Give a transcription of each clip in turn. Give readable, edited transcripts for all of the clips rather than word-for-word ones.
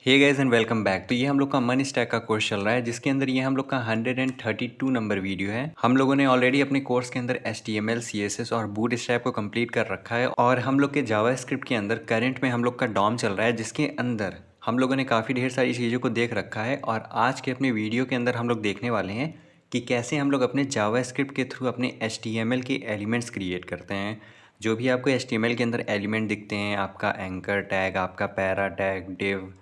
Hey guys and welcome back. तो ये हम लोग का मनी स्टैक का कोर्स चल रहा है जिसके अंदर ये हम लोग का 132 नंबर वीडियो है। हम लोगों ने ऑलरेडी अपने कोर्स के अंदर HTML, CSS और बूटस्ट्रैप को कंप्लीट कर रखा है और हम लोग के जावास्क्रिप्ट के अंदर करंट में हम लोग का डॉम चल रहा है जिसके अंदर हम लोगों ने काफ़ी ढेर सारी चीज़ों को देख रखा है। और आज के अपने वीडियो के अंदर हम लोग देखने वाले हैं कि कैसे हम लोग अपने जावास्क्रिप्ट के थ्रू अपने HTML के एलिमेंट्स क्रिएट करते हैं। जो भी आपको HTML के अंदर एलिमेंट दिखते हैं, आपका एंकर टैग, आपका पैरा टैग, डिव,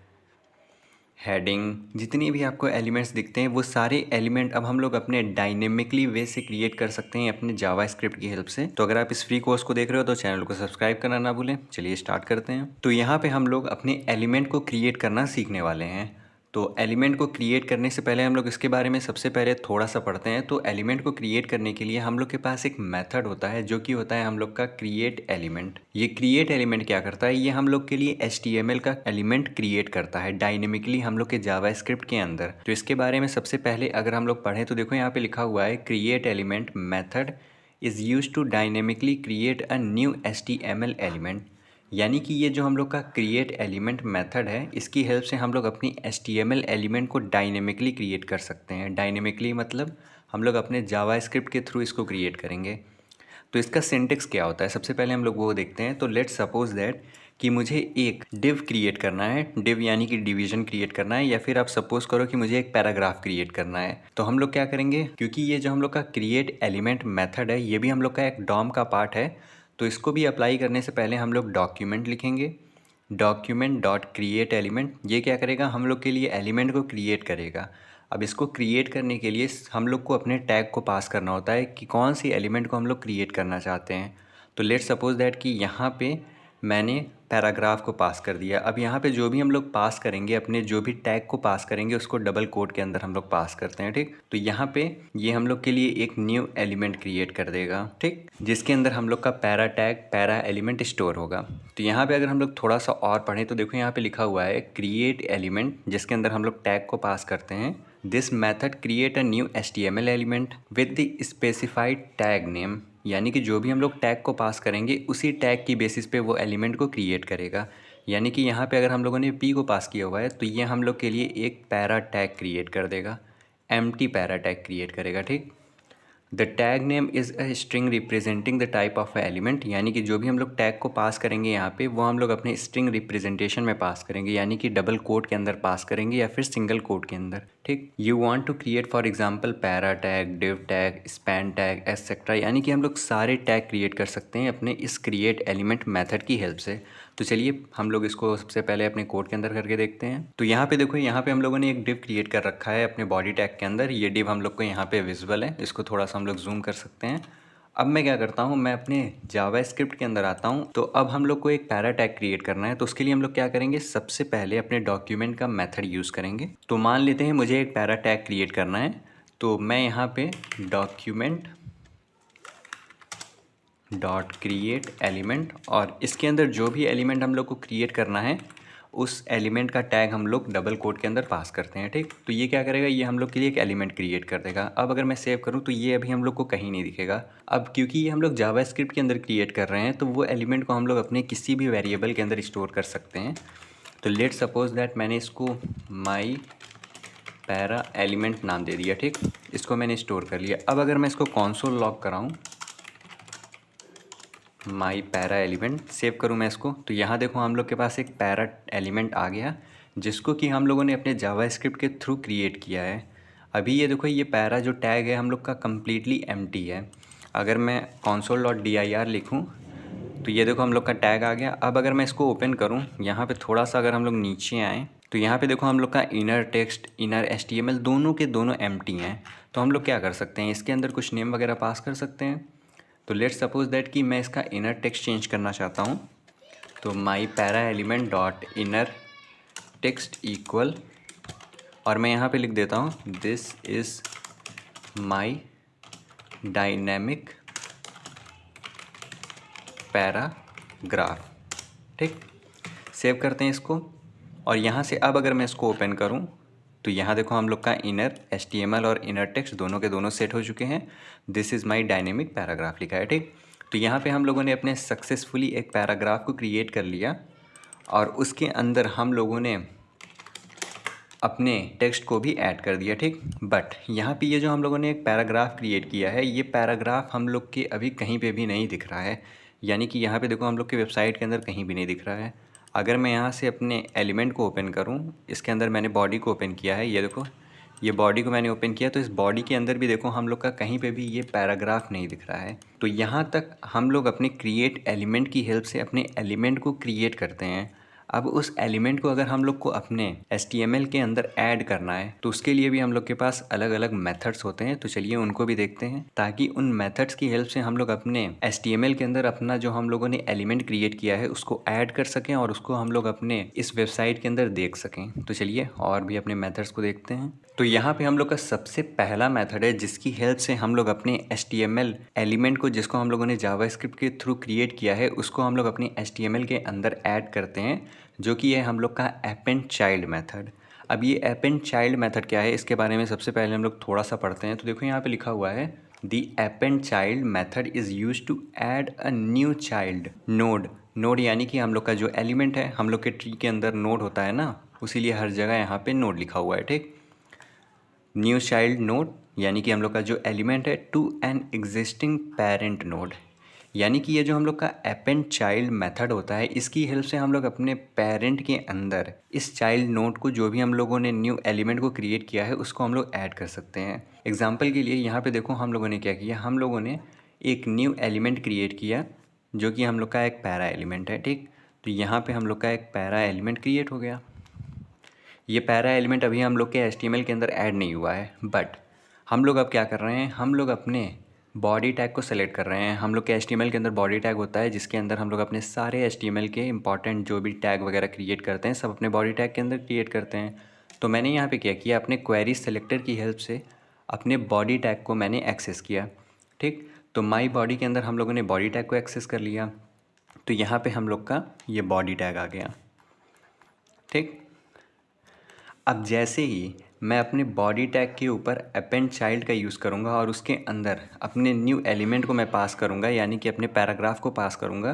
हेडिंग, जितनी भी आपको एलिमेंट्स दिखते हैं वो सारे एलिमेंट अब हम लोग अपने डायनेमिकली वे से क्रिएट कर सकते हैं अपने जावास्क्रिप्ट की हेल्प से। तो अगर आप इस फ्री कोर्स को देख रहे हो तो चैनल को सब्सक्राइब करना ना भूलें। चलिए स्टार्ट करते हैं। तो यहाँ पे हम लोग अपने एलिमेंट को क्रिएट करना सीखने वाले हैं। तो एलिमेंट को क्रिएट करने से पहले हम लोग इसके बारे में सबसे पहले थोड़ा सा पढ़ते हैं। तो एलिमेंट को क्रिएट करने के लिए हम लोग के पास एक मेथड होता है जो कि होता है हम लोग का क्रिएट एलिमेंट। ये क्रिएट एलिमेंट क्या करता है, ये हम लोग के लिए HTML का एलिमेंट क्रिएट करता है डायनेमिकली हम लोग के जावास्क्रिप्ट के अंदर। तो इसके बारे में सबसे पहले अगर हम लोग पढ़ें तो देखो यहाँ पे लिखा हुआ है create element method is use to dynamically create a new HTML element. यानी कि ये जो हम लोग का क्रिएट एलिमेंट मेथड है इसकी हेल्प से हम लोग अपनी HTML एलिमेंट को डायनेमिकली क्रिएट कर सकते हैं। डायनेमिकली मतलब हम लोग अपने जावास्क्रिप्ट के थ्रू इसको क्रिएट करेंगे। तो इसका सिंटेक्स क्या होता है सबसे पहले हम लोग वो देखते हैं। तो लेट्स सपोज दैट कि मुझे एक डिव क्रिएट करना है, डिव यानी कि डिवीजन क्रिएट करना है, या फिर आप सपोज करो कि मुझे एक पैराग्राफ क्रिएट करना है। तो हम लोग क्या करेंगे, क्योंकि ये जो हम लोग का क्रिएट एलिमेंट मेथड है ये भी हम लोग का एक डॉम का पार्ट है, तो इसको भी अप्लाई करने से पहले हम लोग डॉक्यूमेंट लिखेंगे। डॉक्यूमेंट डॉट क्रिएट एलिमेंट, ये क्या करेगा, हम लोग के लिए एलिमेंट को क्रिएट करेगा। अब इसको क्रिएट करने के लिए हम लोग को अपने टैग को पास करना होता है कि कौन सी एलिमेंट को हम लोग क्रिएट करना चाहते हैं। तो लेट्स सपोज दैट कि यहाँ पे मैंने पैराग्राफ को पास कर दिया। अब यहाँ पे जो भी हम लोग पास करेंगे, अपने जो भी टैग को पास करेंगे उसको डबल कोट के अंदर हम लोग पास करते हैं, ठीक। तो यहाँ पे ये हम लोग के लिए एक न्यू एलिमेंट क्रिएट कर देगा, ठीक, जिसके अंदर हम लोग का para tag, para element store होगा। तो यहाँ पे अगर हम लोग थोड़ा सा और पढ़ें तो देखो यहाँ पे लिखा हुआ है क्रिएट एलिमेंट, जिसके अंदर हम लोग टैग को पास करते हैं। This method create a new HTML element with the specified tag name, यानी कि जो भी हम लोग टैग को पास करेंगे उसी टैग की बेसिस पे वो एलिमेंट को क्रिएट करेगा। यानी कि यहाँ पे अगर हम लोगों ने P को पास किया हुआ है तो ये हम लोग के लिए एक पैरा टैग क्रिएट कर देगा, एम्प्टी पैरा टैग क्रिएट करेगा, ठीक। The tag name is a string representing the type of element, यानी कि जो भी हम लोग टैग को पास करेंगे यहाँ पे वो हम लोग अपने स्ट्रिंग रिप्रेजेंटेशन में पास करेंगे, यानी कि डबल कोट के अंदर पास करेंगे या फिर सिंगल कोट के अंदर, ठीक। You want to create for example para tag, div tag, span tag, etcetera, यानी कि हम लोग सारे टैग क्रिएट कर सकते हैं अपने इस क्रिएट एलिमेंट मेथड की हेल्प से। तो चलिए हम लोग इसको सबसे पहले अपने कोड के अंदर करके देखते हैं। तो यहाँ पे देखो, यहाँ पे हम लोगों ने एक डिव क्रिएट कर रखा है अपने बॉडी टैग के अंदर। ये डिव हम लोग को यहाँ पे विजुअल है, इसको थोड़ा सा हम लोग जूम कर सकते हैं। अब मैं क्या करता हूँ, मैं अपने जावास्क्रिप्ट के अंदर आता हूँ। तो अब हम लोग को एक पैरा टैग क्रिएट करना है, तो उसके लिए हम लोग क्या करेंगे, सबसे पहले अपने डॉक्यूमेंट का मेथड यूज़ करेंगे। तो मान लेते हैं मुझे एक पैरा टैग क्रिएट करना है, तो मैं यहाँ पे डॉक्यूमेंट डॉट क्रिएट एलिमेंट, और इसके अंदर जो भी एलिमेंट हम लोग को क्रिएट करना है उस एलिमेंट का टैग हम लोग डबल कोट के अंदर पास करते हैं, ठीक। तो ये क्या करेगा, ये हम लोग के लिए एक एलिमेंट क्रिएट कर देगा। अब अगर मैं सेव करूँ तो ये अभी हम लोग को कहीं नहीं दिखेगा। अब क्योंकि ये हम लोग जावास्क्रिप्ट के अंदर क्रिएट कर रहे हैं तो वो एलिमेंट को हम लोग अपने किसी भी वेरिएबल के अंदर स्टोर कर सकते हैं। तो लेट सपोज दैट मैंने इसको माई पैरा एलिमेंट नाम दे दिया, ठीक। इसको मैंने स्टोर कर लिया। अब अगर मैं इसको कॉन्सोल लॉग कराऊँ, माई पैरा एलिमेंट सेव करूँ मैं इसको, तो यहाँ देखो हम लोग के पास एक पैरा एलिमेंट आ गया जिसको कि हम लोगों ने अपने जावास्क्रिप्ट के थ्रू क्रिएट किया है। अभी ये देखो, ये पैरा जो टैग है हम लोग का कम्प्लीटली एम्प्टी है। अगर मैं console.dir लिखूँ तो ये देखो हम लोग का टैग आ गया। अब अगर मैं इसको ओपन करूँ, यहाँ पे थोड़ा सा अगर हम लोग नीचे आएँ तो यहाँ पे देखो हम लोग का इनर टेक्स्ट, इनर HTML दोनों के दोनों एम्प्टी हैं। तो हम लोग क्या कर सकते हैं, इसके अंदर कुछ नेम वगैरह पास कर सकते हैं। तो लेट्स सपोज दैट कि मैं इसका इनर टेक्स्ट चेंज करना चाहता हूँ, तो my para element dot inner text equal, और मैं यहाँ पे लिख देता हूँ this is my dynamic paragraph, ठीक। सेव करते हैं इसको, और यहाँ से अब अगर मैं इसको ओपन करूँ तो यहाँ देखो हम लोग का इनर HTML और इनर टेक्स्ट दोनों के दोनों सेट हो चुके हैं। This is my dynamic paragraph लिखा है, ठीक। तो यहाँ पे हम लोगों ने अपने सक्सेसफुली एक पैराग्राफ को क्रिएट कर लिया, और उसके अंदर हम लोगों ने अपने टेक्स्ट को भी ऐड कर दिया, ठीक। बट यहाँ पे ये जो हम लोगों ने एक पैराग्राफ क्रिएट किया है, ये पैराग्राफ हम लोग के अभी कहीं पे भी नहीं दिख रहा है। यानी कि यहाँ पे देखो हम लोग की वेबसाइट के अंदर कहीं भी नहीं दिख रहा है। अगर मैं यहाँ से अपने एलिमेंट को ओपन करूँ, इसके अंदर मैंने बॉडी को ओपन किया है, ये देखो ये बॉडी को मैंने ओपन किया, तो इस बॉडी के अंदर भी देखो हम लोग का कहीं पे भी ये पैराग्राफ नहीं दिख रहा है। तो यहाँ तक हम लोग अपने क्रिएट एलिमेंट की हेल्प से अपने एलिमेंट को क्रिएट करते हैं। अब उस एलिमेंट को अगर हम लोग को अपने HTML के अंदर ऐड करना है, तो उसके लिए भी हम लोग के पास अलग अलग मेथड्स होते हैं। तो चलिए उनको भी देखते हैं, ताकि उन मेथड्स की हेल्प से हम लोग अपने HTML के अंदर अपना जो हम लोगों ने एलिमेंट क्रिएट किया है उसको ऐड कर सकें और उसको हम लोग अपने इस वेबसाइट के अंदर देख सकें। तो चलिए और भी अपने मेथड्स को देखते हैं। तो यहाँ पे हम लोग का सबसे पहला मेथड है जिसकी हेल्प से हम लोग अपने HTML एलिमेंट को, जिसको हम लोगों ने जावास्क्रिप्ट के थ्रू क्रिएट किया है, उसको हम लोग अपनी HTML के अंदर ऐड करते हैं, जो कि है हम लोग का अपेंड चाइल्ड मेथड। अब ये अपेंड चाइल्ड मेथड क्या है, इसके बारे में सबसे पहले हम लोग थोड़ा सा पढ़ते हैं। तो देखो यहाँ पे लिखा हुआ है, the append child method is use to add a new child node. Node यानी कि हम लोग का जो एलिमेंट है, हम लोग के ट्री के अंदर नोड होता है ना, उसीलिए हर जगह यहाँ पे नोड लिखा हुआ है, ठीक। न्यू चाइल्ड नोड यानी कि हम लोग का जो एलिमेंट है, to an existing parent node. यानी कि ये जो हम लोग का अपेंड चाइल्ड मेथड होता है, इसकी हेल्प से हम लोग अपने पेरेंट के अंदर इस चाइल्ड नोड को, जो भी हम लोगों ने न्यू एलिमेंट को क्रिएट किया है, उसको हम लोग ऐड कर सकते हैं। एग्जांपल के लिए यहाँ पे देखो हम लोगों ने क्या किया, हम लोगों ने एक न्यू एलिमेंट क्रिएट किया, जो कि हम लोग का एक पैरा एलिमेंट है, ठीक। तो यहाँ पर हम लोग का एक पैरा एलिमेंट क्रिएट हो गया। ये पैरा एलिमेंट अभी हम लोग के HTML के अंदर ऐड नहीं हुआ है, बट हम लोग अब क्या कर रहे हैं, हम लोग अपने बॉडी टैग को सेलेक्ट कर रहे हैं। हम लोग के HTML के अंदर बॉडी टैग होता है, जिसके अंदर हम लोग अपने सारे HTML के इंपॉर्टेंट जो भी टैग वगैरह क्रिएट करते हैं, सब अपने बॉडी टैग के अंदर क्रिएट करते हैं। तो मैंने यहाँ पे क्या किया, अपने क्वेरी सेलेक्टर की हेल्प से अपने बॉडी टैग को मैंने एक्सेस किया, ठीक। तो माई बॉडी के अंदर हम लोगों ने बॉडी टैग को एक्सेस कर लिया। तो यहाँ पर हम लोग का ये बॉडी टैग आ गया, ठीक। अब जैसे ही मैं अपने बॉडी टैग के ऊपर अपेंड चाइल्ड का यूज़ करूँगा और उसके अंदर अपने न्यू एलिमेंट को मैं पास करूँगा, यानी कि अपने पैराग्राफ को पास करूँगा,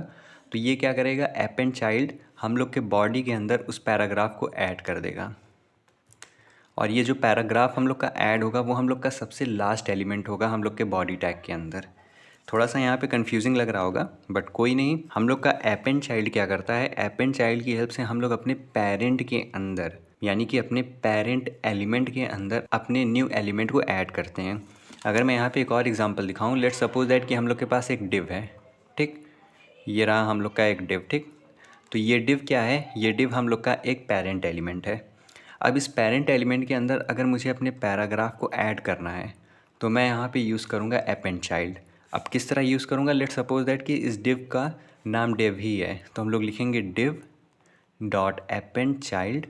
तो ये क्या करेगा, अपेंड चाइल्ड हम लोग के बॉडी के अंदर उस पैराग्राफ को ऐड कर देगा। और ये जो पैराग्राफ हम लोग का ऐड होगा, वो हम लोग का सबसे लास्ट एलिमेंट होगा हम लोग के बॉडी टैग के अंदर। थोड़ा सा यहाँ पे कंफ्यूजिंग लग रहा होगा, बट कोई नहीं। हम लोग का अपेंड चाइल्ड क्या करता है, अपेंड चाइल्ड की हेल्प से हम लोग अपने पेरेंट के अंदर, यानी कि अपने पेरेंट एलिमेंट के अंदर अपने न्यू एलिमेंट को ऐड करते हैं। अगर मैं यहाँ पे एक और एग्जांपल दिखाऊँ, लेट्स सपोज दैट कि हम लोग के पास एक डिव है, ठीक। ये रहा हम लोग का एक डिव, ठीक। तो ये डिव क्या है, ये डिव हम लोग का एक पेरेंट एलिमेंट है। अब इस पेरेंट एलिमेंट के अंदर अगर मुझे अपने पैराग्राफ को ऐड करना है, तो मैं यहाँ पे यूज़ करूँगा अपेंड चाइल्ड। अब किस तरह यूज़ करूँगा, लेट्स सपोज दैट कि इस डिव का नाम डिव ही है, तो हम लोग लिखेंगे डिव डॉट अपेंड चाइल्ड,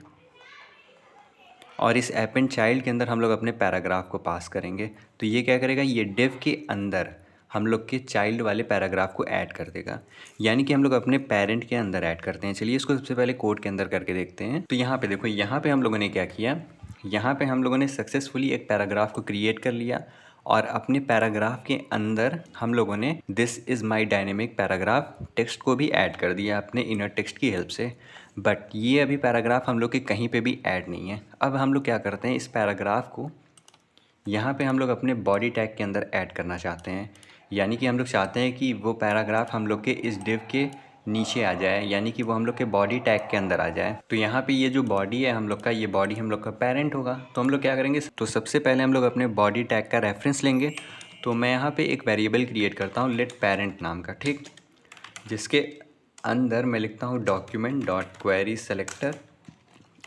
और इस अपेंड चाइल्ड के अंदर हम लोग अपने पैराग्राफ को पास करेंगे। तो ये क्या करेगा, ये डिव के अंदर हम लोग के चाइल्ड वाले पैराग्राफ को ऐड कर देगा, यानी कि हम लोग अपने पेरेंट के अंदर ऐड करते हैं। चलिए इसको सबसे पहले कोड के अंदर करके देखते हैं। तो यहाँ पे देखो, यहाँ पे हम लोगों ने क्या किया, यहाँ पे हम लोगों ने सक्सेसफुली एक पैराग्राफ को क्रिएट कर लिया, और अपने पैराग्राफ के अंदर हम लोगों ने this is my dynamic paragraph text को भी ऐड कर दिया अपने इनर टेक्स्ट की हेल्प से। बट ये अभी पैराग्राफ हम लोग के कहीं पे भी ऐड नहीं है। अब हम लोग क्या करते हैं, इस पैराग्राफ को यहाँ पे हम लोग अपने बॉडी टैग के अंदर ऐड करना चाहते हैं, यानी कि हम लोग चाहते हैं कि वो पैराग्राफ हम लोग के इस डिव के नीचे आ जाए, यानी कि वो हम लोग के बॉडी टैग के अंदर आ जाए। तो यहाँ पे ये जो बॉडी है हम लोग का, ये बॉडी हम लोग का पेरेंट होगा। तो हम लोग क्या करेंगे, तो सबसे पहले हम लोग अपने बॉडी टैग का रेफरेंस लेंगे। तो मैं यहाँ पे एक वेरिएबल क्रिएट करता हूँ लेट पेरेंट नाम का, ठीक, जिसके अंदर मैं लिखता हूँ डॉक्यूमेंट डॉट क्वेरी सेलेक्टर,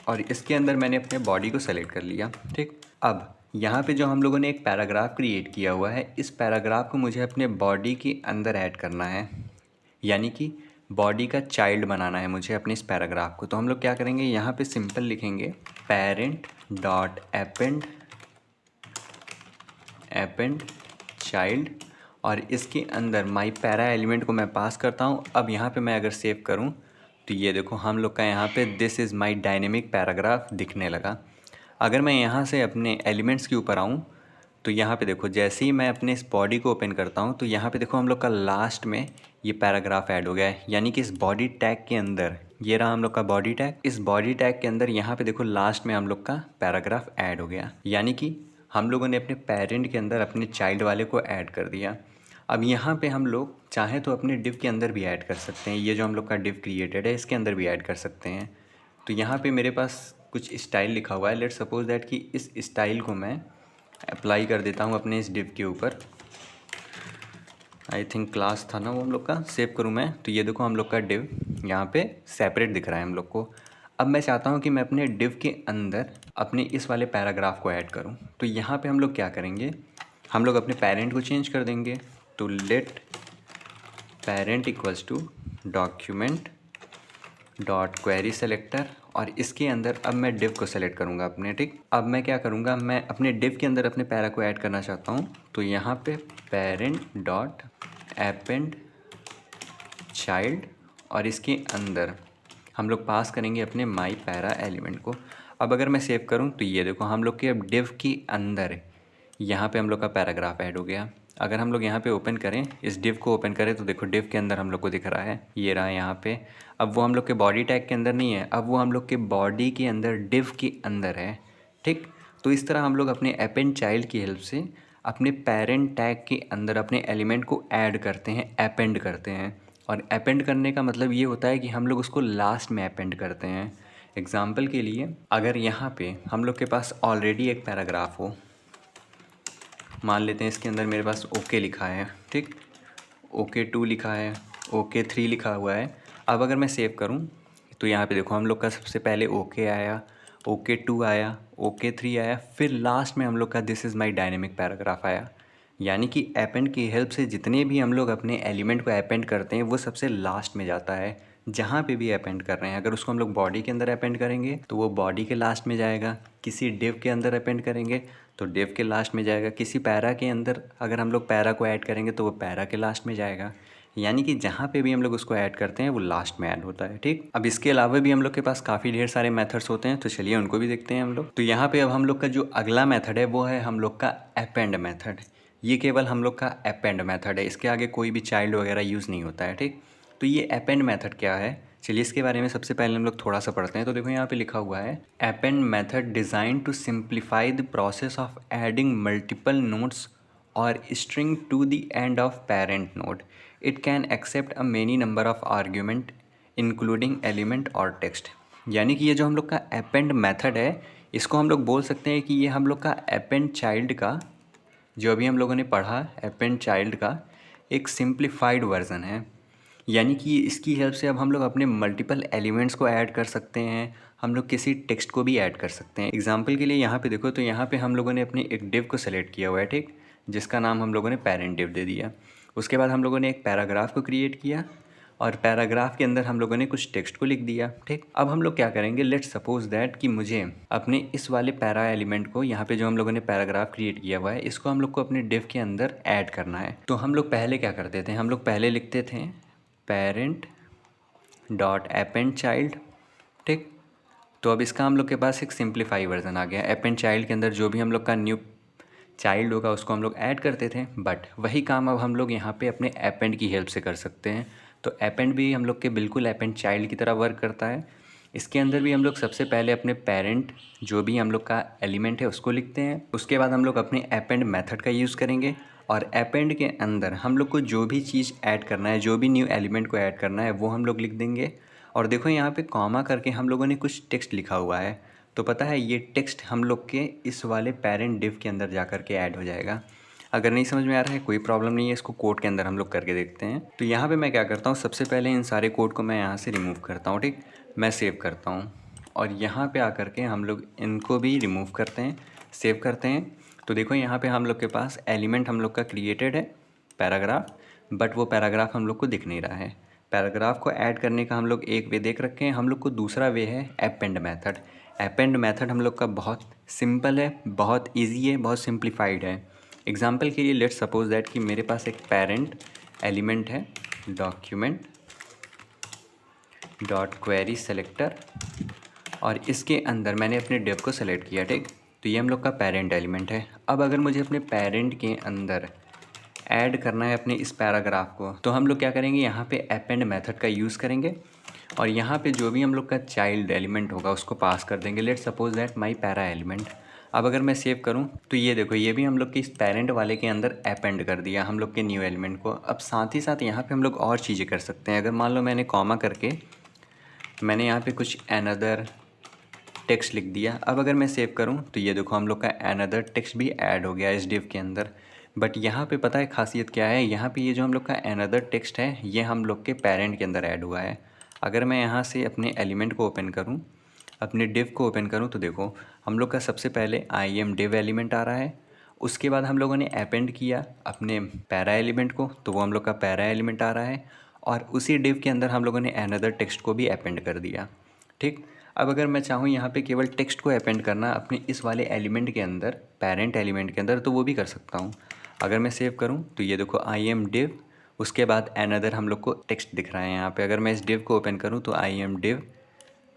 और इसके अंदर मैंने अपने बॉडी को सेलेक्ट कर लिया, ठीक। अब यहाँ पे जो हम लोगों ने एक पैराग्राफ क्रिएट किया हुआ है, इस पैराग्राफ को मुझे अपने बॉडी के अंदर ऐड करना है, यानी कि बॉडी का चाइल्ड बनाना है मुझे अपने इस पैराग्राफ को। तो हम लोग क्या करेंगे, यहाँ पे सिंपल लिखेंगे पेरेंट डॉट अपेंड चाइल्ड, और इसके अंदर माई पैरा एलिमेंट को मैं पास करता हूँ। अब यहाँ पे मैं अगर सेव करूँ, तो ये देखो हम लोग का यहाँ पे this is my dynamic paragraph दिखने लगा। अगर मैं यहाँ से अपने एलिमेंट्स के ऊपर आऊँ, तो यहाँ पे देखो जैसे ही मैं अपने इस बॉडी को ओपन करता हूँ, तो यहाँ पे देखो हम लोग का लास्ट में ये पैराग्राफ ऐड हो गया है, यानी कि इस बॉडी टैग के अंदर ये रहा हम लोग का बॉडी टैग। इस बॉडी टैग के अंदर यहाँ पे देखो लास्ट में हम लोग का पैराग्राफ ऐड हो गया, यानी कि हम लोगों ने अपने पेरेंट के अंदर अपने चाइल्ड वाले को ऐड कर दिया। अब यहाँ पे हम लोग चाहें तो अपने डिव के अंदर भी ऐड कर सकते हैं, ये जो हम लोग का डिव क्रिएटेड है इसके अंदर भी ऐड कर सकते हैं। तो यहाँ पे मेरे पास कुछ स्टाइल लिखा हुआ है, लेट्स सपोज दैट कि इस स्टाइल को मैं अप्लाई कर देता हूँ अपने इस डिव के ऊपर। आई थिंक क्लास था ना वो हम लोग का, सेव करूँ मैं तो ये देखो हम लोग का डिव यहाँ पे सेपरेट दिख रहा है हम लोग को। अब मैं चाहता हूँ कि मैं अपने डिव के अंदर अपने इस वाले पैराग्राफ को ऐड करूँ, तो यहाँ पे हम लोग क्या करेंगे, हम लोग अपने पेरेंट को चेंज कर देंगे। तो let parent equals to document dot query selector, और इसके अंदर अब मैं डिव को सेलेक्ट करूँगा अपने, ठीक। अब मैं क्या करूँगा, मैं अपने डिव के अंदर अपने पैरा को ऐड करना चाहता हूँ, तो यहाँ पे पेरेंट डॉट अपेंड चाइल्ड, और इसके अंदर हम लोग पास करेंगे अपने माई पैरा एलिमेंट को। अब अगर मैं सेव करूँ तो ये देखो हम लोग के अब डिव के अंदर यहाँ पे हम लोग का पैराग्राफ ऐड हो गया। अगर हम लोग यहाँ पे ओपन करें, इस डिव को ओपन करें तो देखो डिव के अंदर हम लोग को दिख रहा है, ये रहा यहाँ पे। अब वो हम लोग के बॉडी टैग के अंदर नहीं है, अब वो हम लोग के बॉडी के अंदर डिव के अंदर है, ठीक। तो इस तरह हम लोग अपने अपेंड चाइल्ड की हेल्प से अपने पेरेंट टैग के अंदर अपने एलिमेंट को ऐड करते हैं, अपेंड करते हैं। और अपेंड करने का मतलब ये होता है कि हम लोग उसको लास्ट में अपेंड करते हैं। एग्जाम्पल के लिए अगर यहाँ पे हम लोग के पास ऑलरेडी एक पैराग्राफ हो, मान लेते हैं इसके अंदर मेरे पास ओके लिखा है, ठीक, OK2 लिखा है, OK3 लिखा हुआ है। अब अगर मैं सेव करूं तो यहाँ पे देखो हम लोग का सबसे पहले ओके आया, OK2 आया, OK3 आया, फिर लास्ट में हम लोग का this is my dynamic paragraph आया। यानी कि अपेंड की हेल्प से जितने भी हम लोग अपने एलिमेंट को अपेंड करते हैं वो सबसे लास्ट में जाता है। जहाँ पे भी अपेंड कर रहे हैं, अगर उसको हम लोग बॉडी के अंदर अपेंड करेंगे तो वो बॉडी के लास्ट में जाएगा, किसी डिव के अंदर अपेंड करेंगे तो डिव के लास्ट में जाएगा, किसी पैरा के अंदर अगर हम लोग पैरा को ऐड करेंगे तो वो पैरा के लास्ट में जाएगा। यानी कि जहाँ पे भी हम लोग उसको ऐड करते हैं वो लास्ट में ऐड होता है, ठीक। अब इसके अलावा भी हम लोग के पास काफ़ी ढेर सारे मेथड्स होते हैं, तो चलिए उनको भी देखते हैं हम लोग। तो यहाँ पे अब हम लोग का जो अगला मेथड है वो है हम लोग का अपेंड मेथड। ये केवल हम लोग का अपेंड मेथड है, इसके आगे कोई भी चाइल्ड वगैरह यूज़ नहीं होता है, ठीक। तो ये अपेंड मेथड क्या है, चलिए इसके बारे में सबसे पहले हम लोग थोड़ा सा पढ़ते हैं। तो देखो यहाँ पे लिखा हुआ है append method design to simplify the process of adding multiple nodes और string to the end of parent node. It can accept a many number of argument including element और टेक्स्ट। यानी कि ये जो हम लोग का अपेंड मेथड है, इसको हम लोग बोल सकते हैं कि ये हम लोग का अपेंड चाइल्ड का, जो अभी हम लोगों ने पढ़ा अपेंड चाइल्ड का, एक सिंप्लीफाइड वर्जन है। यानी कि इसकी हेल्प से अब हम लोग अपने मल्टीपल एलिमेंट्स को ऐड कर सकते हैं, हम लोग किसी टेक्स्ट को भी ऐड कर सकते हैं। एग्जाम्पल के लिए यहाँ पे देखो, तो यहाँ पे हम लोगों ने अपने एक डिव को सेलेक्ट किया हुआ है, ठीक, जिसका नाम हम लोगों ने पेरेंट डिव दे दिया। उसके बाद हम लोगों ने एक पैराग्राफ को क्रिएट किया और पैराग्राफ के अंदर हम लोगों ने कुछ टेक्स्ट को लिख दिया, ठीक। अब हम लोग क्या करेंगे, लेट्स सपोज दैट कि मुझे अपने इस वाले पैरा एलिमेंट को, यहाँ पे जो हम लोगों ने पैराग्राफ क्रिएट किया हुआ है, इसको हम लोग को अपने डिव के अंदर ऐड करना है। तो हम लोग पहले क्या करते थे, हम लोग पहले लिखते थे पेरेंट डॉट अपेंड चाइल्ड, ठीक। तो अब इसका हम लोग के पास एक सिंप्लीफाई वर्जन आ गया। अपेंड चाइल्ड के अंदर जो भी हम लोग का न्यू चाइल्ड होगा उसको हम लोग ऐड करते थे, बट वही काम अब हम लोग यहाँ पे अपने अपेंड की हेल्प से कर सकते हैं। तो अपेंड भी हम लोग के बिल्कुल अपेंड चाइल्ड की तरह वर्क करता है। इसके अंदर भी हम लोग सबसे पहले अपने पेरेंट जो भी हम लोग का एलिमेंट है उसको लिखते हैं, उसके बाद हम लोग अपने अपेंड मेथड का यूज़ करेंगे और अपेंड के अंदर हम लोग को जो भी चीज़ ऐड करना है, जो भी न्यू एलिमेंट को ऐड करना है वो हम लोग लिख देंगे। और देखो यहाँ पे कॉमा करके हम लोगों ने कुछ टेक्स्ट लिखा हुआ है, तो पता है ये टेक्स्ट हम लोग के इस वाले पेरेंट डिव के अंदर जा कर के ऐड हो जाएगा। अगर नहीं समझ में आ रहा है कोई प्रॉब्लम नहीं है, इसको कोड के अंदर हम लोग करके देखते हैं। तो यहाँ पे मैं क्या करता हूँ, सबसे पहले इन सारे कोड को मैं यहाँ से रिमूव करता हूँ, ठीक। मैं सेव करता हूँ और यहाँ पे आकर के हम लोग इनको भी रिमूव करते हैं, सेव करते हैं। तो देखो यहाँ पे हम लोग के पास एलिमेंट हम लोग का क्रिएटेड है पैराग्राफ, बट वो पैराग्राफ हम लोग को दिख नहीं रहा है। पैराग्राफ को ऐड करने का हम लोग एक वे देख रखे हैं, हम लोग को दूसरा वे है अपेंड मेथड। अपेंड मेथड हम लोग का बहुत सिंपल है, बहुत इजी है, बहुत सिंप्लीफाइड है। एग्जाम्पल के लिए लेट्स सपोज दैट कि मेरे पास एक पेरेंट एलिमेंट है डॉक्यूमेंट डॉट क्वेरी सेलेक्टर, और इसके अंदर मैंने अपने डिव को सेलेक्ट किया, ठीक। तो ये हम लोग का पेरेंट एलिमेंट है। अब अगर मुझे अपने पेरेंट के अंदर ऐड करना है अपने इस पैराग्राफ को, तो हम लोग क्या करेंगे, यहाँ पे अपेंड मेथड का यूज़ करेंगे और यहाँ पे जो भी हम लोग का चाइल्ड एलिमेंट होगा उसको पास कर देंगे। Let suppose that my para element. अब अगर मैं सेव करूँ तो ये देखो, ये भी हम लोग के इस पेरेंट वाले के अंदर अपेंड कर दिया हम लोग के न्यू एलिमेंट को। अब साथ ही साथ यहाँ पे हम लोग और चीज़ें कर सकते हैं। अगर मान लो मैंने कॉमा करके मैंने यहाँ पे कुछ अनदर टेक्स्ट लिख दिया। अब अगर मैं सेव करूँ तो ये देखो हम लोग का अनदर टेक्स्ट भी ऐड हो गया इस डिव के अंदर। बट यहाँ पे पता है खासियत क्या है, यहाँ पे ये जो हम लोग का अनदर टेक्स्ट है ये हम लोग के पेरेंट के अंदर ऐड हुआ है। अगर मैं यहाँ से अपने एलिमेंट को ओपन करूँ, अपने डिव को ओपन करूँ तो देखो हम लोग का सबसे पहले आई एम डिव एलिमेंट आ रहा है। उसके बाद हम लोगों ने अपेंड किया अपने पैरा एलिमेंट को, तो वो हम लोग का पैरा एलिमेंट आ रहा है। और उसी डिव के अंदर हम लोगों ने अनदर टेक्स्ट को भी अपेंड कर दिया। ठीक, अब अगर मैं चाहूँ यहाँ पे केवल टेक्स्ट को अपेंड करना अपने इस वाले एलिमेंट के अंदर, पेरेंट एलिमेंट के अंदर, तो वो भी कर सकता हूँ। अगर मैं सेव करूँ तो ये देखो आई एम डिव, उसके बाद अनदर हम लोग को टेक्स्ट दिख रहा है यहाँ पे। अगर मैं इस डिव को ओपन करूँ तो आई एम डिव,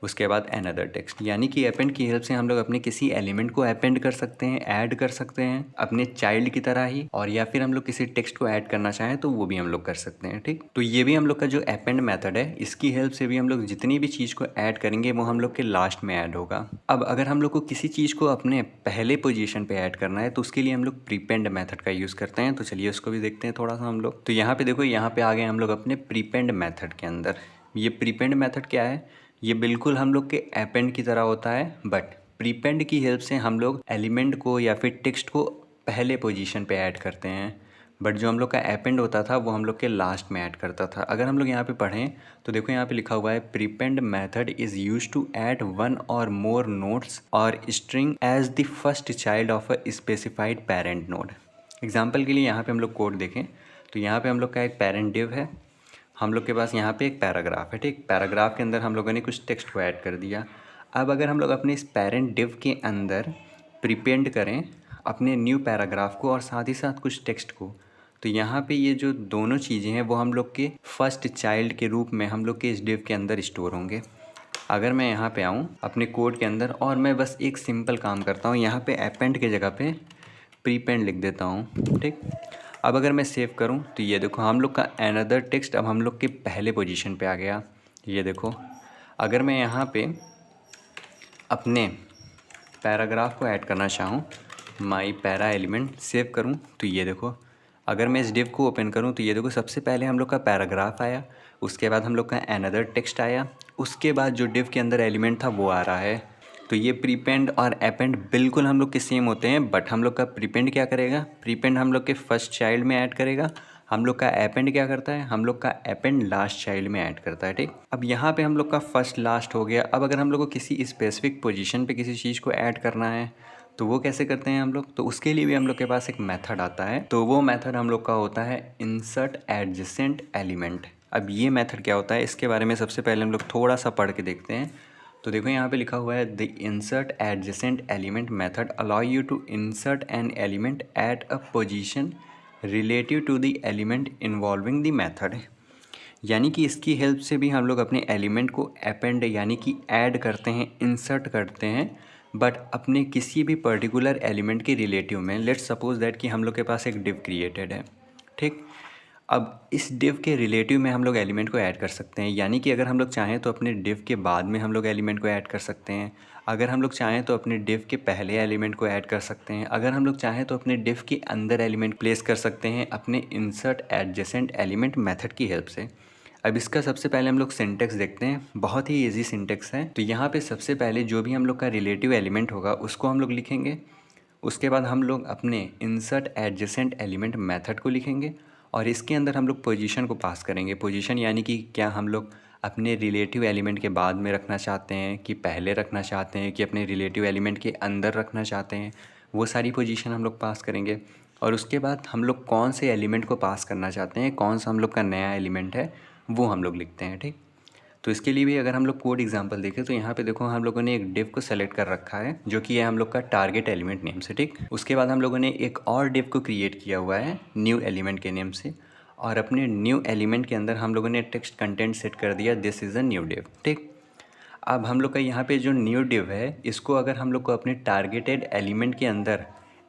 उसके बाद अनदर टेक्स्ट। यानी कि अपेंड की हेल्प से हम लोग अपने किसी एलिमेंट को अपेंड कर सकते हैं, ऐड कर सकते हैं अपने चाइल्ड की तरह ही। और या फिर हम लोग किसी टेक्स्ट को ऐड करना चाहें तो वो भी हम लोग कर सकते हैं। ठीक, तो ये भी हम लोग का जो अपेंड मेथड है, इसकी हेल्प से भी हम लोग जितनी भी चीज़ को ऐड करेंगे वो हम लोग के लास्ट में ऐड होगा। अब अगर हम लोग को किसी चीज़ को अपने पहले पोजीशन पे ऐड करना है तो उसके लिए हम लोग प्रीपेंड मेथड का यूज़ करते हैं। तो चलिए उसको भी देखते हैं थोड़ा सा हम लोग। तो यहाँ पे देखो, यहाँ पे आ गए हम लोग अपने प्रीपेंड मेथड के अंदर। ये प्रीपेंड मेथड क्या है, ये बिल्कुल हम लोग के अपेंड की तरह होता है, बट प्रीपेंड की हेल्प से हम लोग एलिमेंट को या फिर टेक्स्ट को पहले पोजीशन पे ऐड करते हैं। बट जो हम लोग का अपेंड होता था वो हम लोग के लास्ट में ऐड करता था। अगर हम लोग यहाँ पे पढ़ें तो देखो यहाँ पे लिखा हुआ है prepend method is use to add one और मोर नोड्स और string as the first child of a specified parent node. Example के लिए यहाँ पे हम लोग कोड देखें तो यहाँ पे हम लोग का एक पेरेंट डिव है, हम लोग के पास यहाँ पे एक पैराग्राफ है। ठीक, पैराग्राफ के अंदर हम लोगों ने कुछ टेक्स्ट को ऐड कर दिया। अब अगर हम लोग अपने इस पेरेंट डिव के अंदर प्रीपेंड करें अपने न्यू पैराग्राफ को और साथ ही साथ कुछ टेक्स्ट को, तो यहाँ पे ये जो दोनों चीज़ें हैं वो हम लोग के फर्स्ट चाइल्ड के रूप में हम लोग के इस डिव के अंदर स्टोर होंगे। अगर मैं यहाँ पे आऊँ अपने कोड के अंदर और मैं बस एक सिंपल काम करता हूँ, यहाँ पे अपेंड की जगह पे प्रीपेंड लिख देता हूँ। ठीक, अब अगर मैं सेव करूं तो ये देखो हम लोग का अनदर टेक्स्ट अब हम लोग के पहले पोजीशन पे आ गया। ये देखो, अगर मैं यहाँ पे अपने पैराग्राफ को ऐड करना चाहूँ, माई पैरा एलिमेंट, सेव करूँ तो ये देखो, अगर मैं इस डिव को ओपन करूँ तो ये देखो सबसे पहले हम लोग का पैराग्राफ आया, उसके बाद हम लोग का अनदर टेक्स्ट आया, उसके बाद जो डिव के अंदर एलिमेंट था वो आ रहा है। तो ये प्रीपेंड और अपेंड बिल्कुल हम लोग के सेम होते हैं, बट हम लोग का प्रीपेंड क्या करेगा, प्रीपेंड हम लोग के फर्स्ट चाइल्ड में ऐड करेगा। हम लोग का अपेंड क्या करता है, हम लोग का अपेंड लास्ट चाइल्ड में ऐड करता है। ठीक, अब यहाँ पे हम लोग का फर्स्ट लास्ट हो गया। अब अगर हम लोग को किसी स्पेसिफिक पोजीशन पे किसी चीज़ को ऐड करना है तो वो कैसे करते हैं हम लोग, तो उसके लिए भी हम लोग के पास एक मेथड आता है। तो वो मेथड हम लोग का होता है इंसर्ट एडजेसेंट एलिमेंट। अब ये मेथड क्या होता है, इसके बारे में सबसे पहले हम लोग थोड़ा सा पढ़ के देखते हैं। तो देखो यहाँ पे लिखा हुआ है the insert adjacent element method allow you to insert an element at a position relative to the element involving the method. यानी कि इसकी हेल्प से भी हम लोग अपने एलिमेंट को अपेंड यानी कि ऐड करते हैं, इंसर्ट करते हैं, बट अपने किसी भी पर्टिकुलर एलिमेंट के रिलेटिव में। लेट्स सपोज दैट कि हम लोग के पास एक डिव क्रिएटेड है। ठीक, अब इस डिव के रिलेटिव में हम लोग एलिमेंट को ऐड कर सकते हैं। यानी कि अगर हम लोग चाहें तो अपने डिव के बाद में हम लोग एलिमेंट को ऐड कर सकते हैं, अगर हम लोग चाहें तो अपने डिव के पहले एलिमेंट को ऐड कर सकते हैं, अगर हम लोग चाहें तो अपने डिव के अंदर एलिमेंट प्लेस कर सकते हैं अपने इंसर्ट एडजेसेंट एलिमेंट मेथड की हेल्प से। अब इसका सबसे पहले हम लोग सिंटेक्स देखते हैं, बहुत ही इजी सिंटेक्स है। तो यहाँ पे सबसे पहले जो भी हम लोग का रिलेटिव एलिमेंट होगा उसको हम लोग लिखेंगे, उसके बाद हम लोग अपने इंसर्ट एडजेसेंट एलिमेंट मेथड को लिखेंगे और इसके अंदर हम लोग पोजीशन को पास करेंगे। पोजीशन यानी कि क्या हम लोग अपने रिलेटिव एलिमेंट के बाद में रखना चाहते हैं कि पहले रखना चाहते हैं कि अपने रिलेटिव एलिमेंट के अंदर रखना चाहते हैं, वो सारी पोजीशन हम लोग पास करेंगे। और उसके बाद हम लोग कौन से एलिमेंट को पास करना चाहते हैं, कौन सा हम लोग का नया एलिमेंट है, वो हम लोग लिखते हैं। ठीक, तो इसके लिए भी अगर हम लोग कोड एग्जांपल देखें तो यहाँ पे देखो हम लोगों ने एक डिव को सेलेक्ट कर रखा है जो कि है हम लोग का टारगेट एलिमेंट नेम से। ठीक, उसके बाद हम लोगों ने एक और डिव को क्रिएट किया हुआ है न्यू एलिमेंट के नेम से, और अपने न्यू एलिमेंट के अंदर हम लोगों ने टेक्स्ट कंटेंट सेट कर दिया this is a new div. ठीक, अब हम लोग का यहाँ पे जो न्यू डिव है इसको अगर हम लोग को अपने टारगेटेड एलिमेंट के अंदर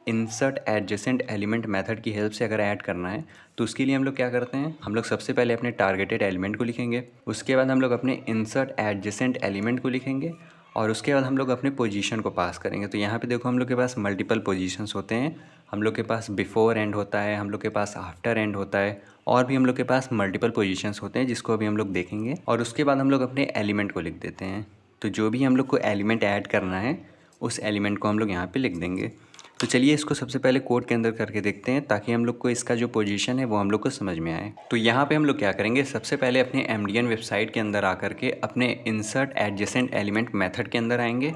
इंसर्ट एडजेसेंट एलिमेंट मेथड की हेल्प से अगर ऐड करना है तो उसके लिए हम लोग क्या करते हैं, हम लोग सबसे पहले अपने टारगेटेड एलिमेंट को लिखेंगे, उसके बाद हम लोग अपने इंसर्ट एडजेसेंट एलिमेंट को लिखेंगे और उसके बाद हम लोग अपने पोजीशन को पास करेंगे। तो यहाँ पे देखो हम लोग के पास मल्टीपल पोजीशंस होते हैं, हम लोग के पास बिफोर एंड होता है, हम लोग के पास आफ्टर एंड होता है और भी हम लोग के पास मल्टीपल पोजीशंस होते हैं जिसको अभी हम लोग देखेंगे। और उसके बाद हम लोग अपने एलिमेंट को लिख देते हैं। तो जो भी हम लोग को एलिमेंट ऐड करना है उस एलिमेंट को हम लोग यहाँ पे लिख देंगे। तो चलिए इसको सबसे पहले कोड के अंदर करके देखते हैं ताकि हम लोग को इसका जो पोजीशन है वो हम लोग को समझ में आए। तो यहाँ पे हम लोग क्या करेंगे, सबसे पहले अपने MDN वेबसाइट के अंदर आकर के अपने इंसर्ट एडजेसेंट एलिमेंट मेथड के अंदर आएंगे।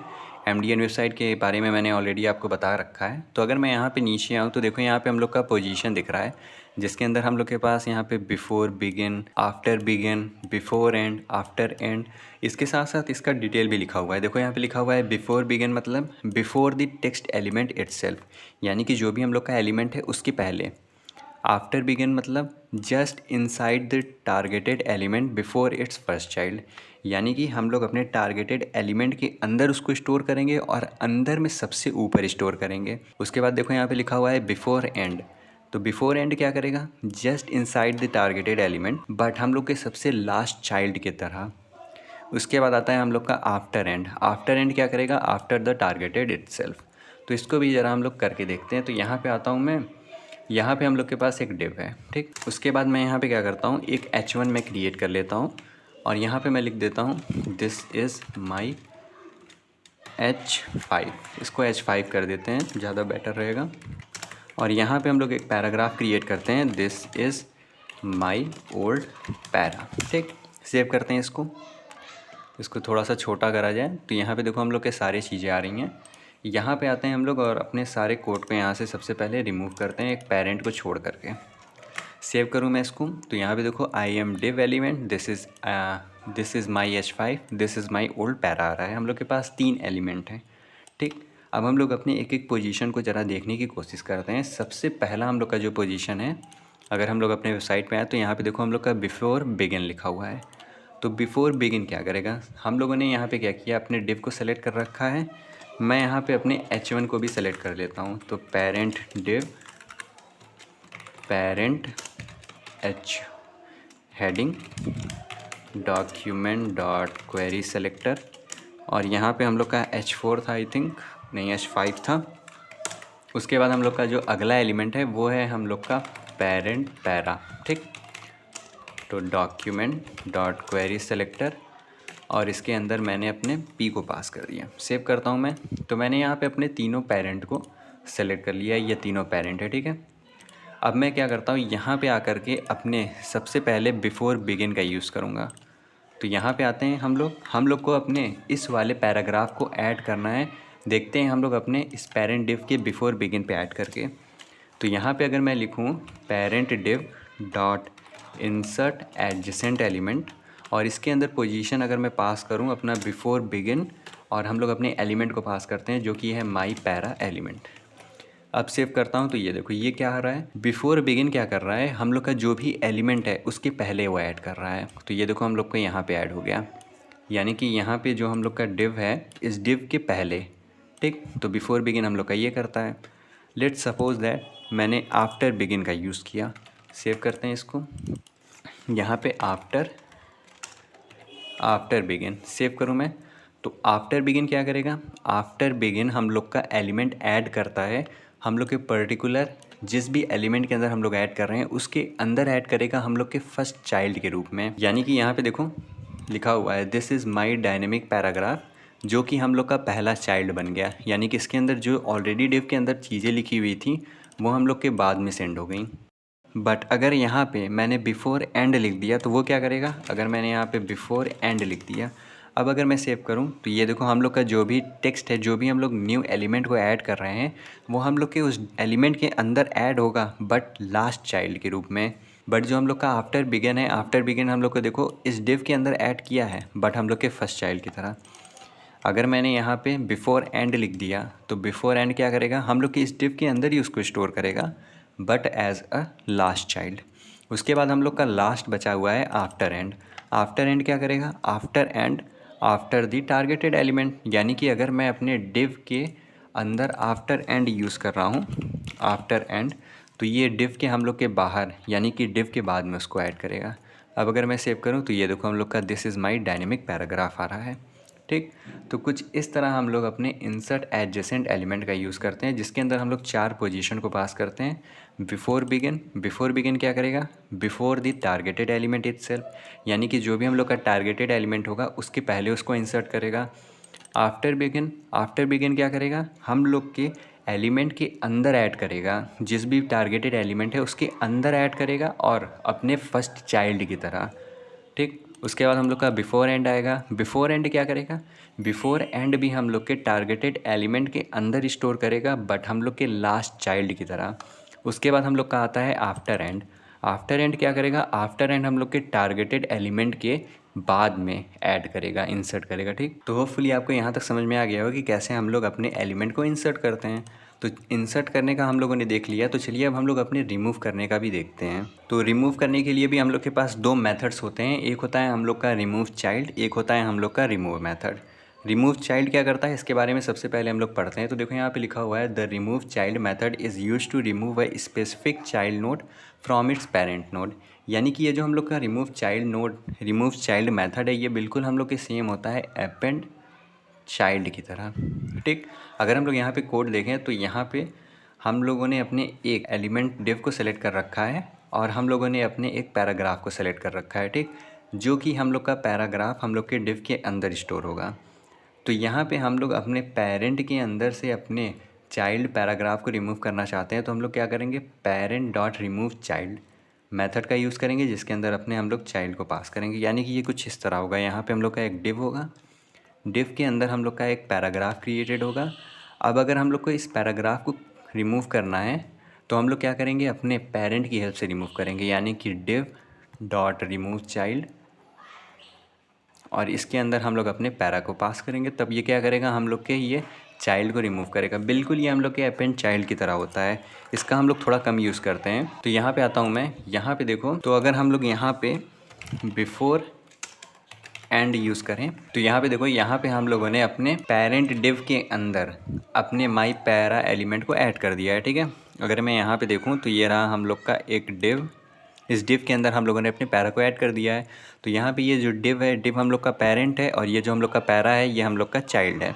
MDN वेबसाइट के बारे में मैंने ऑलरेडी आपको बता रखा है। तो अगर मैं यहाँ पे नीचे आऊँ तो देखो यहाँ पे हम लोग का पोजीशन दिख रहा है जिसके अंदर हम लोग के पास यहाँ पे before begin, after begin, before and, after and, इसके साथ साथ इसका डिटेल भी लिखा हुआ है। देखो यहाँ पे लिखा हुआ है बिफोर बिगिन मतलब before the text element itself, यानी कि जो भी हम लोग का एलिमेंट है उसके पहले। आफ्टर बिगिन मतलब just inside the targeted element before it's first child, यानी कि हम लोग अपने टारगेटेड एलिमेंट के अंदर उसको स्टोर करेंगे और अंदर में सबसे ऊपर स्टोर करेंगे। उसके बाद देखो यहाँ पे लिखा हुआ है बिफोर एंड, तो बिफोर एंड क्या करेगा, just inside the targeted element but हम लोग के सबसे लास्ट चाइल्ड की तरह। उसके बाद आता है हम लोग का आफ्टर एंड, आफ्टर एंड क्या करेगा, आफ्टर द टारगेटेड इटसेल्फ। तो इसको भी ज़रा हम लोग करके देखते हैं। तो यहाँ पे आता हूँ मैं, यहाँ पे हम लोग के पास एक डिव है, ठीक। उसके बाद मैं यहाँ पे क्या करता हूँ, एक H1 में क्रिएट कर लेता हूँ और यहाँ पे मैं लिख देता हूँ दिस इज़ माई H5, इसको H5 कर देते हैं, ज़्यादा बेटर रहेगा। और यहाँ पे हम लोग एक पैराग्राफ क्रिएट करते हैं, this is my old para, ठीक। सेव करते हैं इसको थोड़ा सा छोटा करा जाए। तो यहाँ पे देखो हम लोग के सारी चीज़ें आ रही हैं। यहाँ पे आते हैं हम लोग और अपने सारे कोड को यहाँ से सबसे पहले रिमूव करते हैं एक पेरेंट को छोड़ करके। सेव करूँ मैं इसको तो यहाँ पे देखो I am div element, this is my H5, this is my old para आ रहा है। हम लोग के पास 3 एलिमेंट हैं, ठीक। अब हम लोग अपने एक एक पोजीशन को ज़रा देखने की कोशिश करते हैं। सबसे पहला हम लोग का जो पोजीशन है, अगर हम लोग अपने वेबसाइट पे आए तो यहाँ पे देखो हम लोग का बिफोर बिगिन लिखा हुआ है। तो बिफोर बिगिन क्या करेगा, हम लोगों ने यहाँ पे क्या किया, अपने डिव को सेलेक्ट कर रखा है। मैं यहाँ पे अपने H1 को भी सेलेक्ट कर लेता हूँ। तो parent div, parent H heading document dot query selector, और यहाँ पे हम लोग का H4 था, आई थिंक नहीं H5 था। उसके बाद हम लोग का जो अगला एलिमेंट है वो है हम लोग का पेरेंट पैरा, ठीक। तो डॉक्यूमेंट डॉट क्वेरी सेलेक्टर और इसके अंदर मैंने अपने P को पास कर दिया। सेव करता हूँ मैं। तो मैंने यहाँ पे अपने तीनों पेरेंट को सेलेक्ट कर लिया, ये तीनों पेरेंट है, ठीक है। अब मैं क्या करता हूँ, यहाँ पे आकर के अपने सबसे पहले बिफोर बिगिन का यूज़ करूँगा। तो यहाँ पे आते हैं हम लोग को अपने इस वाले पैराग्राफ को ऐड करना है। देखते हैं हम लोग अपने इस पेरेंट डिव के बिफोर बिगिन पे ऐड करके। तो यहाँ पे अगर मैं लिखूँ parent div dot insert adjacent element और इसके अंदर पोजीशन अगर मैं पास करूँ अपना बिफोर बिगिन और हम लोग अपने एलिमेंट को पास करते हैं जो कि है माई पैरा एलिमेंट। अब सेव करता हूँ तो ये देखो ये क्या आ रहा है, बिफोर बिगिन क्या कर रहा है, हम लोग का जो भी एलिमेंट है उसके पहले वो ऐड कर रहा है। तो ये देखो हम लोग को यहाँ पे ऐड हो गया, यानी कि यहाँ पे जो हम लोग का डिव है इस डिव के पहले, ठीक। तो बिफोर बिगिन हम लोग का ये करता है। लेट्स सपोज दैट मैंने आफ्टर बिगिन का यूज़ किया। सेव करते हैं इसको, यहाँ पे आफ्टर बिगिन सेव करूँ मैं। तो आफ्टर बिगिन क्या करेगा, आफ्टर बिगिन हम लोग का एलिमेंट ऐड करता है, हम लोग के पर्टिकुलर जिस भी एलिमेंट के अंदर हम लोग ऐड कर रहे हैं उसके अंदर ऐड करेगा हम लोग के फर्स्ट चाइल्ड के रूप में। यानी कि यहाँ पे देखो लिखा हुआ है this is my dynamic paragraph, जो कि हम लोग का पहला चाइल्ड बन गया। यानी कि इसके अंदर जो ऑलरेडी डिव के अंदर चीज़ें लिखी हुई थी वो हम लोग के बाद में सेंड हो गई। बट अगर यहाँ पे मैंने बिफोर एंड लिख दिया तो वो क्या करेगा, अगर मैंने यहाँ पे बिफोर एंड लिख दिया, अब अगर मैं सेव करूँ तो ये देखो हम लोग का जो भी टेक्स्ट है, जो भी हम लोग न्यू एलिमेंट को ऐड कर रहे हैं वो हम लोग के उस एलिमेंट के अंदर ऐड होगा बट लास्ट चाइल्ड के रूप में। बट जो हम लोग का आफ्टर बिगिन है, आफ्टर बिगिन हम लोग को देखो इस डिव के अंदर ऐड किया है बट हम लोग के फर्स्ट चाइल्ड की तरह। अगर मैंने यहाँ पे बिफोर एंड लिख दिया तो बिफोर एंड क्या करेगा, हम लोग के इस डिव के अंदर ही उसको स्टोर करेगा but as a last child. उसके बाद हम लोग का लास्ट बचा हुआ है आफ्टर एंड। आफ्टर एंड क्या करेगा, after and after the targeted element, यानी कि अगर मैं अपने डिव के अंदर आफ्टर एंड यूज़ कर रहा हूँ, आफ्टर एंड, तो ये डिव के हम लोग के बाहर यानी कि डिव के बाद में उसको ऐड करेगा। अब अगर मैं सेव करूँ तो ये देखो हम लोग का this is my dynamic paragraph आ रहा है। ठीक, तो कुछ इस तरह हम लोग अपने इंसर्ट एडजेसेंट एलिमेंट का यूज़ करते हैं, जिसके अंदर हम लोग 4 पोजीशन को पास करते हैं। बिफोर बिगिन, बिफोर बिगिन क्या करेगा, before the targeted element itself, यानी कि जो भी हम लोग का टारगेटेड एलिमेंट होगा उसके पहले उसको इंसर्ट करेगा। आफ्टर बिगिन, आफ्टर बिगिन क्या करेगा, हम लोग के एलिमेंट के अंदर ऐड करेगा, जिस भी टारगेटेड एलिमेंट है उसके अंदर ऐड करेगा और अपने फर्स्ट चाइल्ड की तरह। ठीक, उसके बाद हम लोग का बिफोर एंड आएगा। बिफोर एंड क्या करेगा, बिफोर एंड भी हम लोग के टारगेटेड एलिमेंट के अंदर स्टोर करेगा बट हम लोग के लास्ट चाइल्ड की तरह। उसके बाद हम लोग का आता है आफ्टर एंड। आफ्टर एंड क्या करेगा, आफ्टर एंड हम लोग के टारगेटेड एलिमेंट के बाद में ऐड करेगा, इंसर्ट करेगा। ठीक, तो होपफुली आपको यहाँ तक समझ में आ गया हो कि कैसे हम लोग अपने एलिमेंट को इंसर्ट करते हैं। तो इंसर्ट करने का हम लोगों ने देख लिया, तो चलिए अब हम लोग अपने रिमूव करने का भी देखते हैं। तो रिमूव करने के लिए भी हम लोग के पास 2 मेथड्स होते हैं, एक होता है हम लोग का रिमूव चाइल्ड, एक होता है हम लोग का रिमूव मेथड। रिमूव चाइल्ड क्या करता है, इसके बारे में सबसे पहले हम लोग पढ़ते हैं। तो देखो यहाँ पे लिखा हुआ है the remove child method is use to remove a specific child node from its parent node. यानी कि ये जो हम लोग का remove child node, remove child method है, ये बिल्कुल हम लोग के सेम होता है अपेंड चाइल्ड की तरह। ठीक, अगर हम लोग यहाँ पे कोड देखें तो यहाँ पे हम लोगों ने अपने एक एलिमेंट डिव को सेलेक्ट कर रखा है और हम लोगों ने अपने एक पैराग्राफ को सेलेक्ट कर रखा है। ठीक, जो कि हम लोग का पैराग्राफ हम लोग के डिव के अंदर स्टोर होगा। तो यहाँ पे हम लोग अपने पेरेंट के अंदर से अपने चाइल्ड पैराग्राफ को रिमूव करना चाहते हैं, तो हम लोग क्या करेंगे, parent dot remove child method का यूज़ करेंगे, जिसके अंदर अपने हम लोग चाइल्ड को पास करेंगे। यानी कि ये कुछ इस तरह होगा, यहाँ पे हम लोग का एक डिव होगा, डिव के अंदर हम लोग का एक पैराग्राफ क्रिएटेड होगा। अब अगर हम लोग को इस पैराग्राफ को रिमूव करना है तो हम लोग क्या करेंगे, अपने पेरेंट की हेल्प से रिमूव करेंगे, यानी कि डिव डॉट रिमूव चाइल्ड, और इसके अंदर हम लोग अपने पैरा को पास करेंगे। तब ये क्या करेगा, हम लोग के ये चाइल्ड को रिमूव करेगा। बिल्कुल ये हम लोग के अपेंड चाइल्ड की तरह होता है, इसका हम लोग थोड़ा कम यूज़ करते हैं। तो यहाँ पे आता हूँ मैं, यहाँ पे देखो, तो अगर हम लोग यहाँ पे बिफोर एंड यूज़ करें तो यहाँ पे देखो, यहाँ पे हम लोगों ने अपने पेरेंट डिव के अंदर अपने माई पैरा एलिमेंट को ऐड कर दिया है। ठीक है, अगर मैं यहाँ पे देखूँ तो ये रहा हम लोग का एक डिव, इस डिव के अंदर हम लोगों ने अपने पैरा को ऐड कर दिया है। तो यहाँ पे ये जो डिव है, डिव हम लोग का पेरेंट है और ये जो हम लोग का पैरा है ये हम लोग का चाइल्ड है।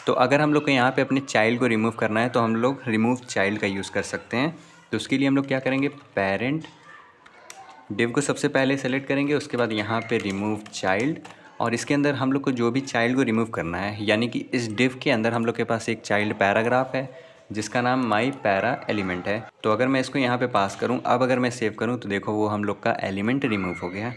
तो अगर हम लोग को यहाँ पे अपने चाइल्ड को रिमूव करना है तो हम लोग रिमूव चाइल्ड का यूज़ कर सकते हैं। तो उसके लिए हम लोग क्या करेंगे, पेरेंट डिव को सबसे पहले सेलेक्ट करेंगे, उसके बाद यहाँ पे रिमूव चाइल्ड, और इसके अंदर हम लोग को जो भी चाइल्ड को रिमूव करना है, यानी कि इस डिव के अंदर हम लोग के पास एक चाइल्ड पैराग्राफ है जिसका नाम माई पैरा एलिमेंट है। तो अगर मैं इसको यहाँ पे पास करूँ, अब अगर मैं सेव करूँ तो देखो वो हम लोग का एलिमेंट रिमूव हो गया।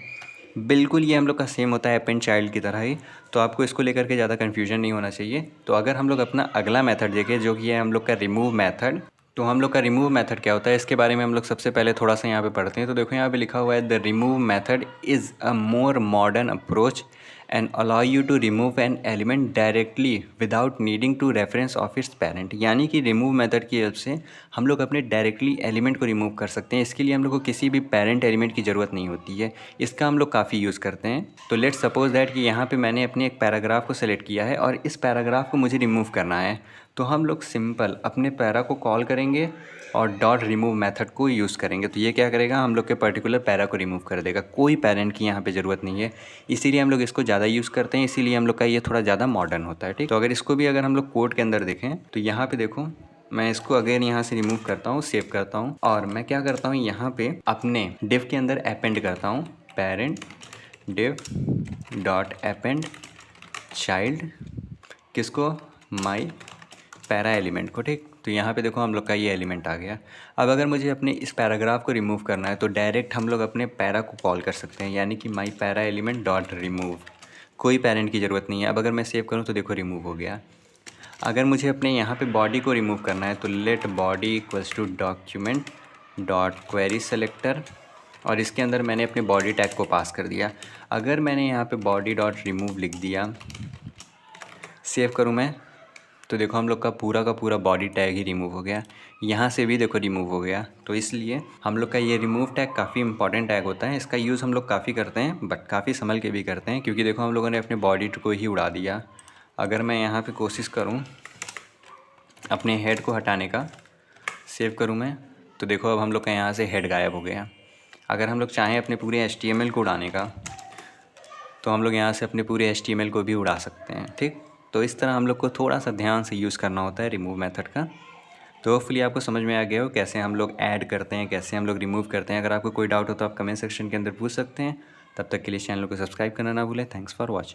बिल्कुल ये हम लोग का सेम होता है अपेंड चाइल्ड की तरह ही, तो आपको इसको लेकर के ज़्यादा कन्फ्यूजन नहीं होना चाहिए। तो अगर हम लोग अपना अगला मेथड देखें जो कि है हम लोग का रिमूव मेथड, तो हम लोग का रिमूव मेथड क्या होता है, इसके बारे में हम लोग सबसे पहले थोड़ा सा यहाँ पे पढ़ते हैं। तो देखो यहाँ पे लिखा हुआ है the remove method is a more modern approach and allow you to remove an element directly without needing to reference of its parent. यानी कि रिमूव मेथड की हेल्प से हम लोग अपने डायरेक्टली एलिमेंट को रिमूव कर सकते हैं, इसके लिए हम लोग को किसी भी पेरेंट एलिमेंट की ज़रूरत नहीं होती है। इसका हम लोग काफ़ी यूज़ करते हैं। तो लेट्स सपोज दैट कि यहाँ पे मैंने अपने एक पैराग्राफ को सेलेक्ट किया है और इस पैराग्राफ को मुझे रिमूव करना है, तो हम लोग सिंपल अपने पैरा को कॉल करेंगे और डॉट रिमूव मेथड को यूज़ करेंगे। तो ये क्या करेगा, हम लोग के पर्टिकुलर पैरा को रिमूव कर देगा, कोई पेरेंट की यहाँ पे ज़रूरत नहीं है। इसीलिए हम लोग इसको ज़्यादा यूज़ करते हैं, इसीलिए हम लोग का ये थोड़ा ज़्यादा मॉडर्न होता है। ठीक, तो अगर इसको भी अगर हम लोग कोड के अंदर देखें तो यहाँ पे देखो, मैं इसको अगेन यहाँ से रिमूव करता हूँ, सेव करता हूँ, और मैं क्या करता हूँ, यहाँ पे अपने डिव के अंदर अपेंड करता हूँ, parent div dot append child, किसको, माई पैरा एलिमेंट को। ठीक, तो यहाँ पे देखो हम लोग का ये एलिमेंट आ गया। अब अगर मुझे अपने इस पैराग्राफ को रिमूव करना है तो डायरेक्ट हम लोग अपने पैरा को कॉल कर सकते हैं, यानी कि माई पैरा एलिमेंट डॉट रिमूव, कोई पेरेंट की ज़रूरत नहीं है। अब अगर मैं सेव करूँ तो देखो रिमूव हो गया। अगर मुझे अपने यहाँ पे बॉडी को रिमूव करना है तो let body equals to document dot query selector, और इसके अंदर मैंने अपने बॉडी टैग को पास कर दिया। अगर मैंने यहाँ पे बॉडी डॉट रिमूव लिख दिया, सेव करूँ मैं, तो देखो हम लोग का पूरा बॉडी टैग ही रिमूव हो गया। यहाँ से भी देखो रिमूव हो गया। तो इसलिए हम लोग का ये रिमूव टैग काफ़ी इंपॉर्टेंट टैग होता है, इसका यूज़ हम लोग काफ़ी करते हैं, बट काफ़ी संभल के भी करते हैं, क्योंकि देखो हम लोगों ने अपने बॉडी को ही उड़ा दिया। अगर मैं यहाँ पे कोशिश करूँ अपने हेड को हटाने का सेव करूँ मैं, तो देखो अब हम लोग का यहाँ से हेड गायब हो गया। अगर हम लोग चाहें अपने पूरे HTML को उड़ाने का, तो हम लोग यहाँ से अपने पूरे HTML को भी उड़ा सकते हैं। ठीक, तो इस तरह हम लोग को थोड़ा सा ध्यान से यूज़ करना होता है रिमूव मेथड का। तो होपफुली आपको समझ में आ गया हो कैसे हम लोग ऐड करते हैं, कैसे हम लोग रिमूव करते हैं। अगर आपको कोई डाउट हो तो आप कमेंट सेक्शन के अंदर पूछ सकते हैं। तब तक के लिए चैनल को सब्सक्राइब करना ना भूलें। Thanks for watching.